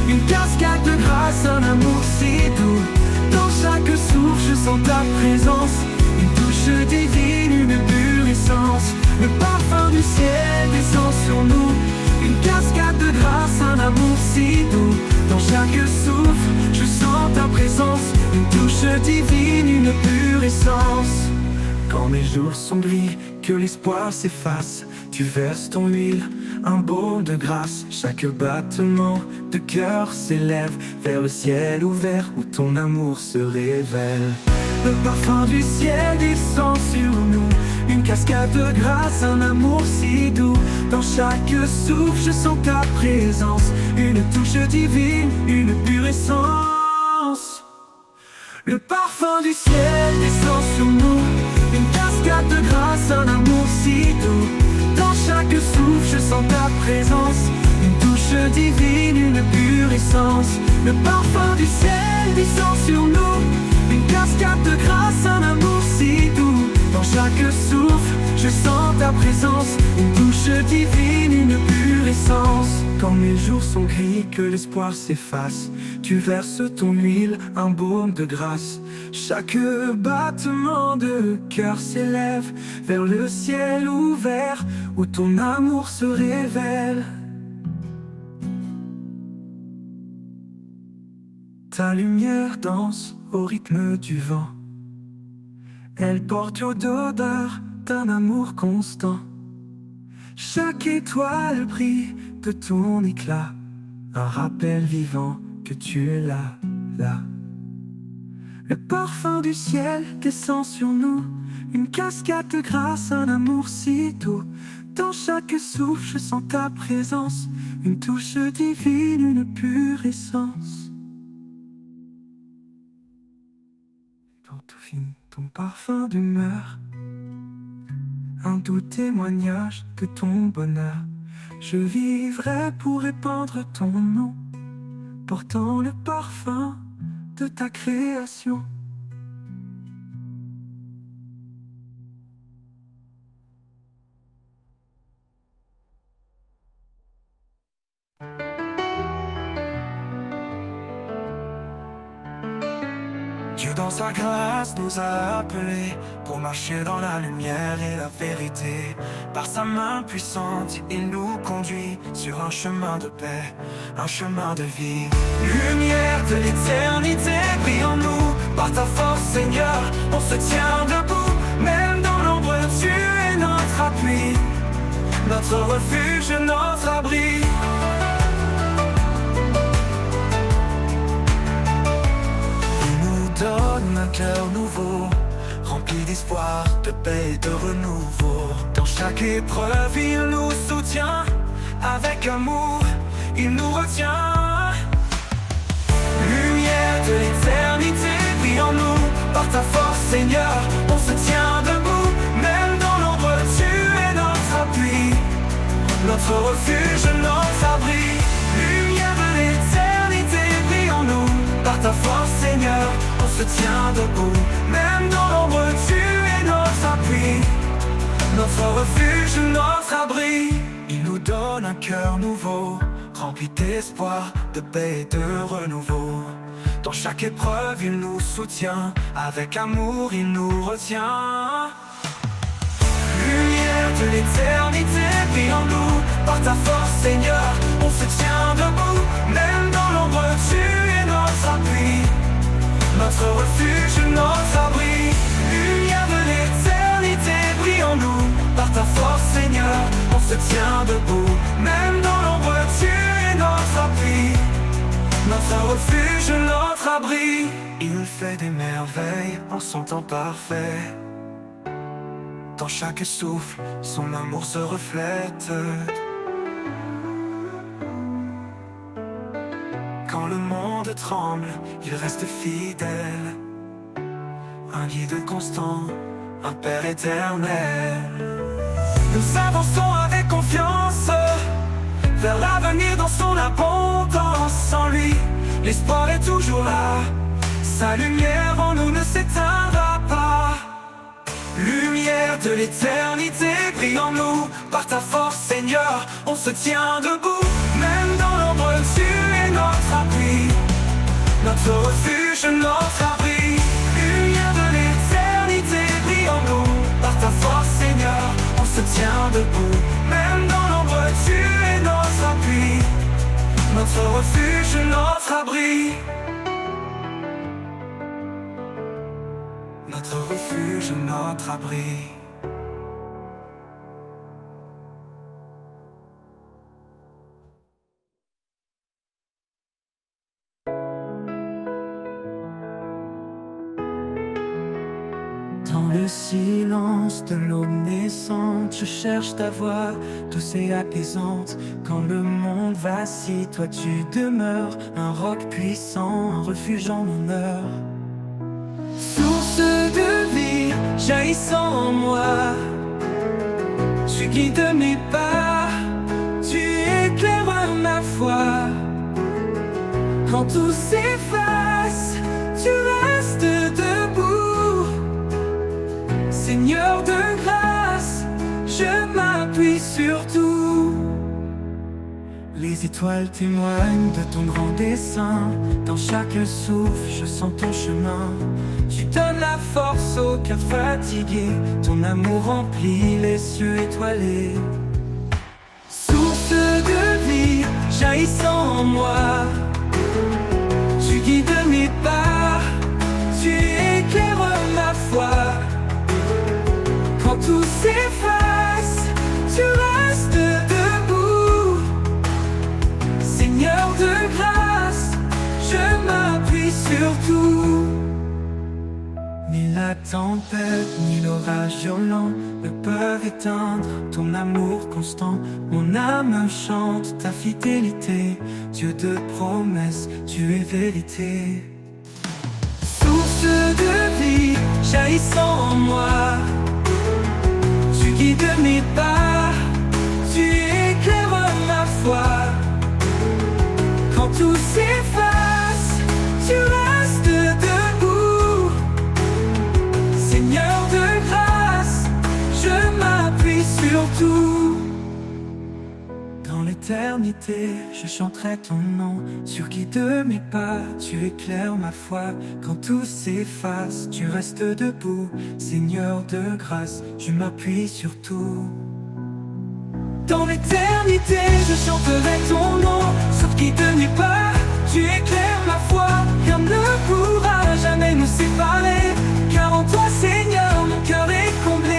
une cascade de grâce, un amour si doux. Dans chaque souffle, je sens ta présence, une touche divine, une pure essence. Le parfum du ciel descend sur nous, une cascade de grâce, un amour si doux. Dans chaque souffle, je sens ta présence, une touche divine, une pure essence. Quand mes jours sont gris, que l'espoir s'efface, tu verses ton huile, un baume de grâce. Chaque battement de cœur s'élève vers le ciel ouvert, où ton amour se révèle. Le parfum du ciel descend sur nous, une cascade de grâce, un amour si doux. Dans chaque souffle, je sens ta présence, une touche divine, une pure essence. Le parfum du ciel descend sur nous, une cascade de grâce, un amour si doux. Dans chaque souffle, je sens ta présence, une touche divine, une pure essence. Le parfum du ciel descend sur nous, une cascade de grâce, un amour si doux. Dans chaque souffle, je sens ta présence, une touche divine, une pure essence. Quand mes jours sont gris, que l'espoir s'efface, tu verses ton huile, un baume de grâce. Chaque battement de cœur s'élève vers le ciel ouvert, où ton amour se révèle. Ta lumière danse au rythme du vent, elle porte l'odeur d'un amour constant. Chaque étoile brille de ton éclat, un rappel vivant que tu es là, là. Le parfum du ciel descend sur nous, une cascade de grâce, un amour si doux. Dans chaque souffle, je sens ta présence, une touche divine, une pure essence. Dans tout fin, ton parfum demeure, un doux témoignage de ton bonheur. Je vivrai pour répandre ton nom, portant le parfum de ta création. Dieu dans sa grâce nous a appelés pour marcher dans la lumière et la vérité. Par sa main puissante, il nous conduit sur un chemin de paix, un chemin de vie. Lumière de l'éternité, brille en nous. Par ta force, Seigneur, on se tient debout. Même dans l'ombre, tu es notre appui, notre refuge, notre abri. Donne un cœur nouveau, rempli d'espoir, de paix et de renouveau. Dans chaque épreuve, il nous soutient. Avec amour, il nous retient. Lumière de l'éternité, brille en nous. Par ta force, Seigneur, on se tient debout. Même dans l'ombre, tu es notre appui, notre refuge, notre abri. Lumière de l'éternité, brille en nous. Par ta force, Seigneur, on se tient debout. Même dans l'ombre, tu es notre appui, notre refuge, notre abri. Il nous donne un cœur nouveau, rempli d'espoir, de paix et de renouveau. Dans chaque épreuve, il nous soutient, avec amour, il nous retient. Lumière de l'éternité, brille en nous, par ta force, Seigneur, on se tient debout. Même dans l'ombre, tu es notre appui, notre refuge, notre abri. Lumière de l'éternité, brille en nous, par ta force, Seigneur, on se tient debout. Même dans l'ombre, tu es notre appui, notre refuge, notre abri. Il fait des merveilles en son temps parfait. Dans chaque souffle, son amour se reflète. Quand le monde tremble, il reste fidèle. Un guide constant, un Père éternel. Nous avançons avec confiance vers l'avenir dans son abondance. En lui, l'espoir est toujours là. Sa lumière en nous ne s'éteindra pas. Lumière de l'éternité, brille en nous, par ta force, Seigneur, on se tient debout. Même dans l'ombre, tu es notre appui, notre refuge, notre abri. Lumière de l'éternité, brille en nous, par ta force, Seigneur, on se tient debout. Même dans l'ombre, tu es notre appui, notre refuge, notre abri. Notre refuge, notre abri. Dans le silence de l'aube naissante, je cherche ta voix douce et apaisante. Quand le monde vacille, toi tu demeures, un roc puissant, un refuge en honneur. Source de vie jaillissant en moi, tu guides mes pas, tu éclaires ma foi. Quand tout s'efface, tu restes debout. Seigneur de grâce, je m'appuie sur tout. Les étoiles témoignent de ton grand dessein. Dans chaque souffle, je sens ton chemin. Tu donnes la force au cœur fatigué. Ton amour remplit les cieux étoilés. Source de vie jaillissant en moi, tu guides mes pas, tu éclaires ma foi. Quand tout s'efface, tu restes debout. Seigneur de grâce, je m'appuie sur tout. Ni la tempête, ni l'orage violent ne peuvent éteindre ton amour constant. Mon âme chante ta fidélité. Dieu de promesses, tu es vérité. Source de vie jaillissant en moi, tu guides mes pas, tu éclaires ma foi. Quand tout s'efface, tu restes debout. Seigneur de grâce, je m'appuie sur tout. Dans l'éternité, je chanterai ton nom. Sur qui de mes pas, tu éclaires ma foi. Quand tout s'efface, tu restes debout. Seigneur de grâce, je m'appuie sur tout. Dans l'éternité, je chanterai ton nom. Sur qui de mes pas, tu éclaires ma foi. Rien ne pourra jamais nous séparer, car en toi, Seigneur, mon cœur est comblé.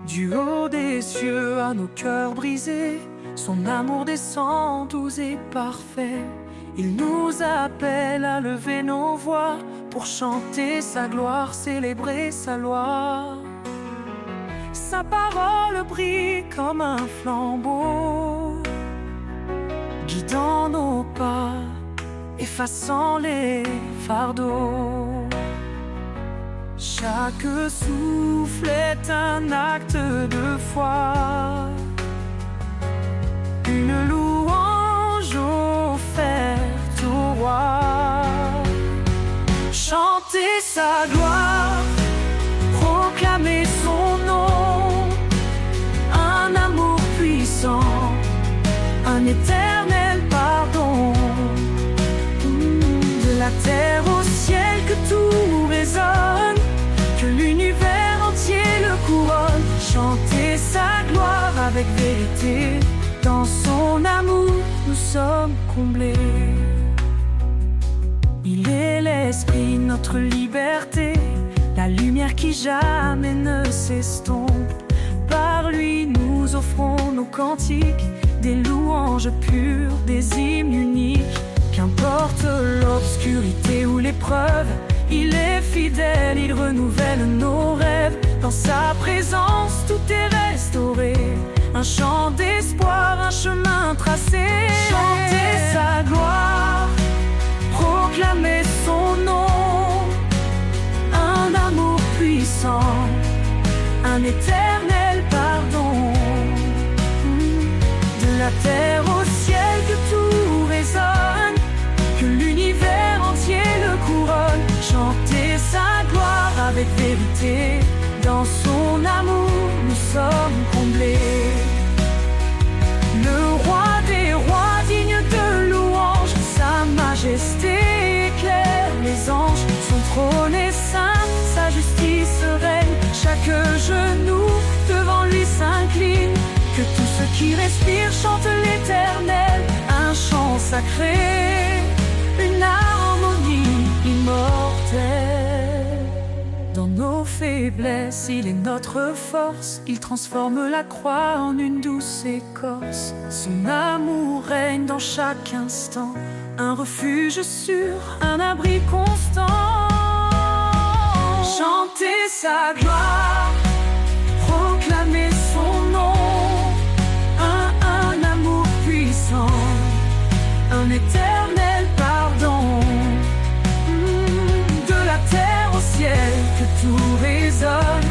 Du haut des cieux à nos cœurs brisés, son amour descend doux et parfait. Il nous appelle à lever nos voix pour chanter sa gloire, célébrer sa loi. Sa parole brille comme un flambeau, dans nos pas, effaçant les fardeaux. Chaque souffle est un acte de foi, une louange offerte au roi. Chanter sa gloire, proclamer son nom, un amour puissant, un éternel pardon. De la terre au ciel que tout résonne, que l'univers entier le couronne. Chanter sa gloire avec vérité, dans son amour nous sommes comblés. Il est l'esprit, notre liberté, la lumière qui jamais ne s'estompe. Par lui nous offrons nos cantiques, des louanges pures, des hymnes uniques. Qu'importe l'obscurité ou l'épreuve, il est fidèle, il renouvelle nos rêves. Dans sa présence tout est restauré, un chant d'espoir, un chemin tracé. Chanter sa gloire, proclamer son nom, un amour puissant, un éternel pardon. De la terre au ciel que tout résonne, que l'univers entier le couronne. Chanter sa gloire avec vérité, dans son amour nous sommes comblés. Le roi des rois digne de louange, sa majesté éclaire les anges. Son trône est saint, sa justice règne. Chaque genou devant lui s'incline. Que tous ceux qui respirent chantent l'Éternel, un chant sacré, une harmonie immortelle. Dans nos faiblesses, il est notre force. Il transforme la croix en une douce écorce. Son amour règne dans chaque instant, un refuge sûr, un abri constant. Chanter sa gloire, proclamer son nom, un amour puissant, un éternel pardon. De la terre au ciel que tout résonne,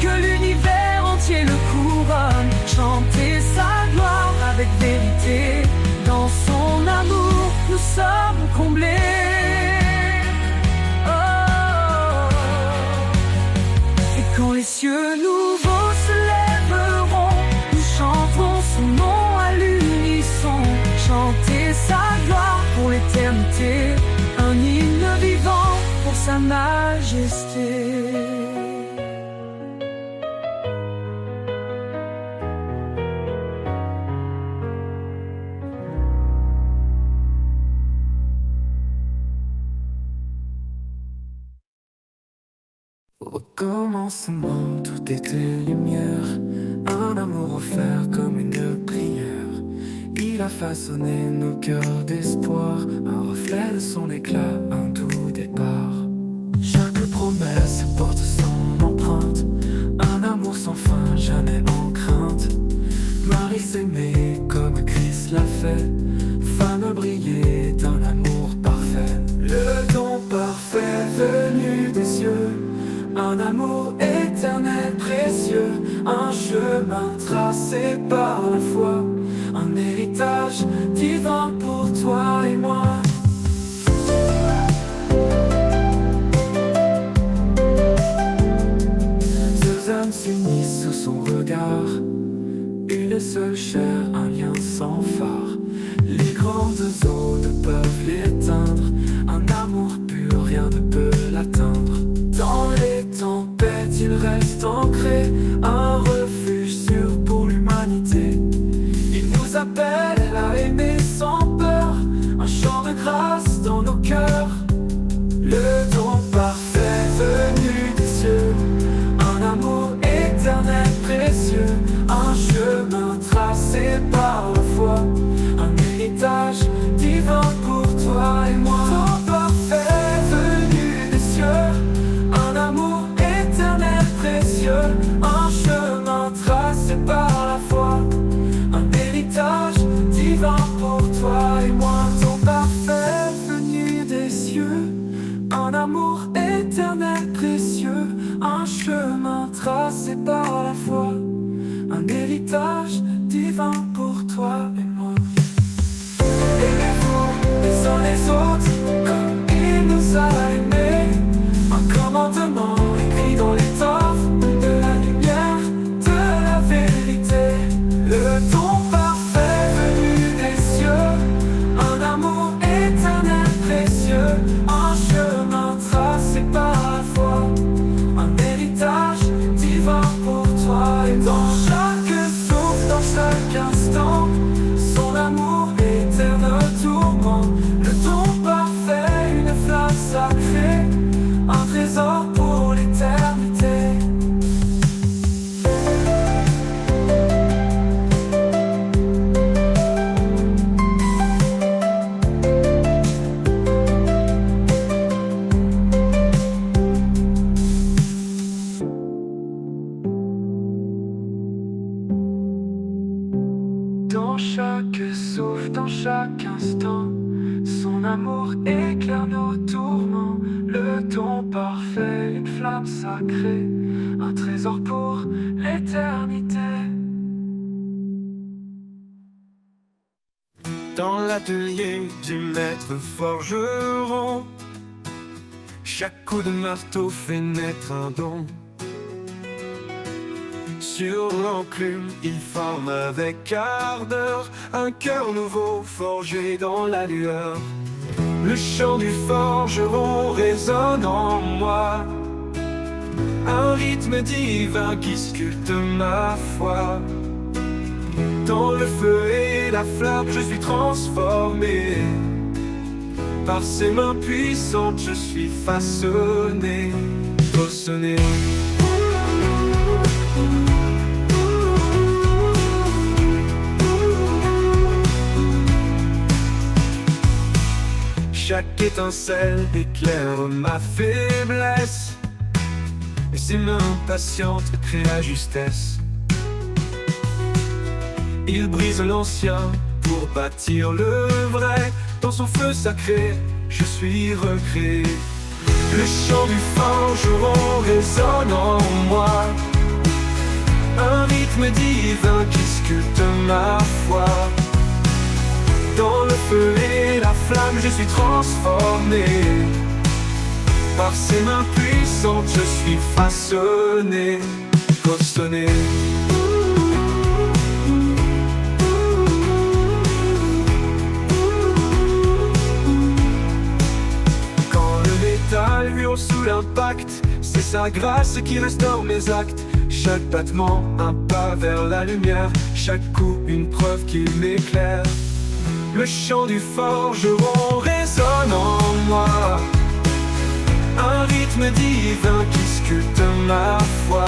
que l'univers entier le couronne. Chanter sa gloire avec vérité, dans son amour nous sommes comblés. Quand les cieux nouveaux se lèveront, nous chanterons son nom à l'unisson. Chanter sa gloire pour l'éternité, un hymne vivant pour sa majesté. Au commencement, tout était lumière, un amour offert comme une prière. Il a façonné nos cœurs d'espoir, un reflet de son éclat, un doux départ. Chaque promesse porte son empreinte, un amour sans fin, jamais en crainte. Marie s'aimait comme Christ l'a fait, femme brillait d'un amour parfait. Le don parfait venu des cieux, un amour éternel précieux, un chemin tracé par la foi, un héritage divin pour toi et moi. Deux âmes s'unissent sous son regard, une seule chair, un lien sans phare. Les grandes eaux ne peuvent l'éteindre, un amour pur, rien ne peut l'atteindre. Dans les tempêtes, il reste ancré, un refuge sûr pour l'humanité. Il nous appelle à aimer sans peur, un chant de grâce dans nos cœurs. Le don parfait venu des cieux, un amour éternel précieux, un chemin tracé par la foi, un héritage divin autres comme il nous a aimés. Un commandement écrit dans l'étoffe de la lumière, de la vérité. Le don parfait venu des cieux, un amour éternel précieux, un chemin tracé par la foi, un héritage divin pour toi. Et dans chaque souffle, dans chaque instant, son amour éternel tourment. Le don parfait, une flamme sacrée, un trésor pour l'éternité. Dans chaque souffle, dans chaque instant, son amour éclaire nos tourments. Le don parfait, une flamme sacrée, un trésor pour l'éternité. Dans l'atelier du maître forgeron, chaque coup de marteau fait naître un don. Sur l'enclume, il forme avec ardeur un cœur nouveau forgé dans la lueur. Le chant du forgeron résonne en moi, un rythme divin qui sculpte ma foi. Dans le feu et la flamme, je suis transformé. Par ses mains puissantes, je suis façonné, façonné. Chaque étincelle éclaire ma faiblesse, et ses mains patientes créent la justesse. Il brise l'ancien pour bâtir le vrai. Dans son feu sacré, je suis recréé. Le chant du forgeron résonne en moi, un rythme divin qui sculpte ma foi. Dans le feu et la flamme, je suis transformé. Par ses mains puissantes, je suis façonné, façonné. Quand le métal hurle sous l'impact, c'est sa grâce qui restaure mes actes. Chaque battement, un pas vers la lumière. Chaque coup, une preuve qui m'éclaire. Le chant du forgeron résonne en moi, un rythme divin qui sculpte ma foi.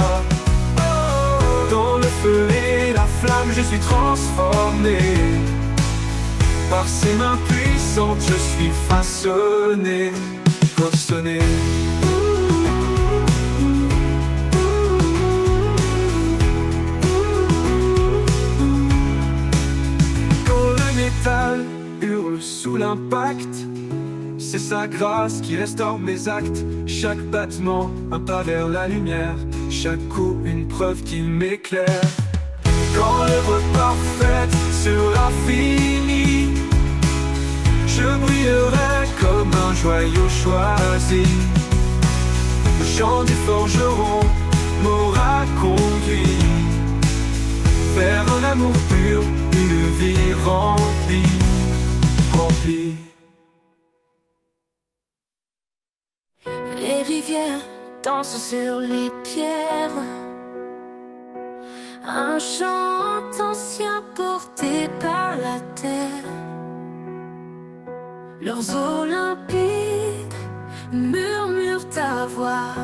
Dans le feu et la flamme, je suis transformé. Par ses mains puissantes, je suis façonné, façonné. Hurle sous l'impact, c'est sa grâce qui restaure mes actes. Chaque battement, un pas vers la lumière. Chaque coup, une preuve qui m'éclaire. Quand l'œuvre parfaite sera finie, je brillerai comme un joyau choisi. Le chant du forgeron m'aura conduit vers un amour pur, une vie remplie, remplie. Les rivières dansent sur les pierres, un chant ancien porté par la terre. Leurs eaux limpides murmurent ta voix.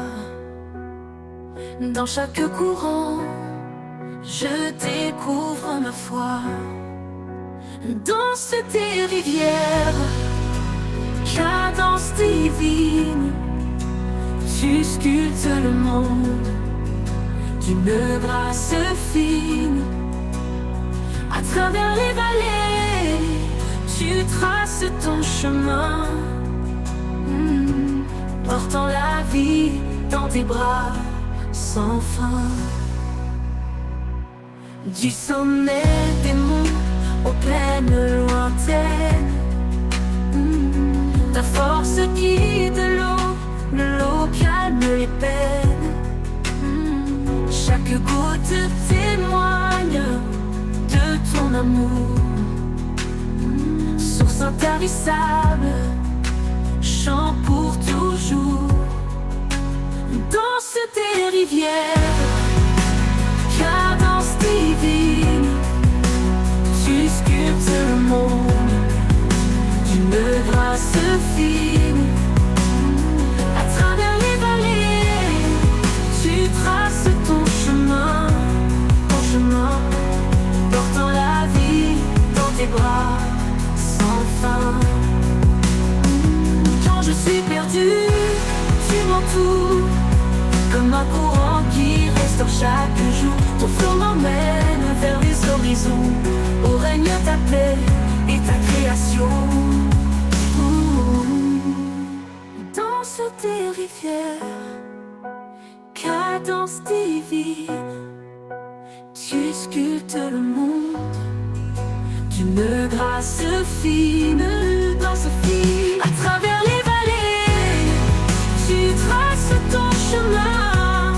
Dans chaque courant, je découvre ma foi. Danse tes rivières, cadence divine, tu sculptes le monde d'une grâce fine. À travers les vallées, tu traces ton chemin, portant la vie dans tes bras sans fin. Du sommet des monts aux plaines lointaines, Quelques gouttes témoignent de ton amour. Source intarissable, chant pour toujours. Danse tes rivières, cadence divine. Tu sculptes le monde d'une grâce fine. À travers les vallées, tu traces ton chemin, portant la vie dans tes bras sans fin. Quand je suis perdu, tu m'entoures comme un courant qui restaure chaque jour. Ton flot m'emmène vers les horizons, où règne ta paix et ta création. Danse tes rivières, cadence divine. Tu sculptes le monde d'une grâce fine, danse fine. À travers les vallées, tu traces ton chemin,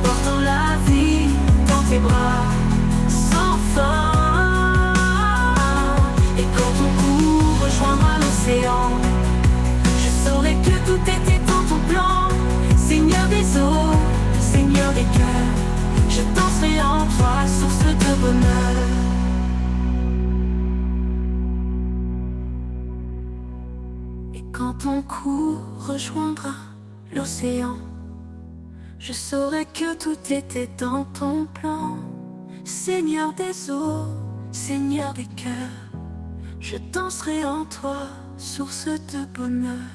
portant la vie dans tes bras sans fin. Et quand ton cou rejoindra l'océan, je saurai que tout était dans ton plan. Seigneur des eaux, Seigneur des cœurs, je danserai en toi, source de bonheur. Et quand ton cou rejoindra l'océan, je saurai que tout était dans ton plan. Seigneur des eaux, Seigneur des cœurs, je danserai en toi, source de bonheur.